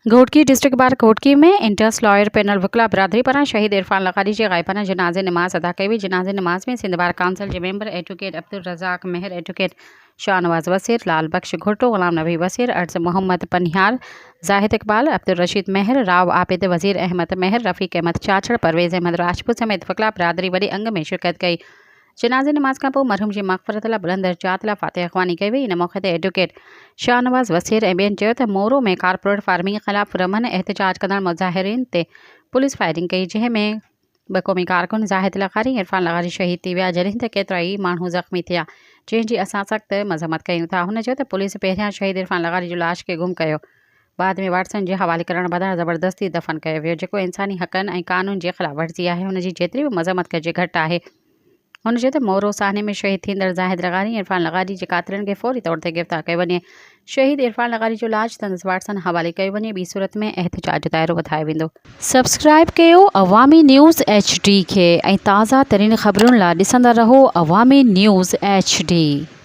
Ghotki district bar Ghotki में इंटर्स lawyer panel वकला बरादरी पर शहीद इरफान लकारी जी गायबाना जनाजे नमाज अदा कई। जनाजे नमाज में सिंध बार काउंसिल के मेंबर एडवोकेट अब्दुल रज़ाक मेहर, एडवोकेट शाहनवाज वसीर, लाल बख्श घुट्टो, गुलाम नबी वसीर, अर्ज मोहम्मद पनिहार, जाहिद इकबाल, अब्दुल रशीद मेहर, राव आबिद, वजीर अहमद मेहर, रफ़ीक अहमद चाचड़, परवेज़ अहमद राजपूत समेत वकला बरादरी वॾे अंग में शिरकत कई। जनाज़े नमाज का पोइ मरहूम जी मग़फ़रत लाइ बुलंद दर्जात लाइ फ़ातिहा ख़्वानी कई वई। इन मौक़े ते एडवोकेट शाहनवाज वसीर ऐं ॿियनि चयो त मोरो में कारपोरेट फार्मिंग ख़िलाफ़ रमन एहतजाज कंदड़ मुज़ाहिरीन ते पुलिस फायरिंग कई, जंहिंमें ॿ क़ौमी कारकुन ज़ाहिद लकारी, इरफान लकारी शहीद थी विया, जॾहिं त केतिरा ई माण्हू ज़ख़्मी थिया, जंहिंजी असां सख़्त मज़म्मत कयूं था। हुन चयो त पुलिस पहिरियां शहीद इरफान लकारी जो लाश खे गुम कयो, बाद में वाटसन जे हवाले करण बदिरां ज़बरदस्ती दफ़न कयो वियो, जेको इंसानी हक़नि ऐं कानून जे ख़िलाफ़ वर्ज़ी आहे। हुन जी जेतिरी बि मज़म्मत कजे घटि आहे। हुन चयो त मोरो साहने में शहीद थींदड़ ज़ाहिद लकारी, इरफान लकारी जे कातिलनि खे फ़ौरी तौर ते गिरफ़्तार कयो वञे। शहीद इरफान लकारी जो लाश संदसि वाटसन हवाले कयो वञे, ॿी सूरत में एहतजाज जो दायरो वधायो वेंदो। सब्सक्राइब कयो अवामी न्यूज़ HD खे ऐं ताज़ा तरीन ख़बरुनि लाइ ॾिसंदा रहो अवामी न्यूज़ HD।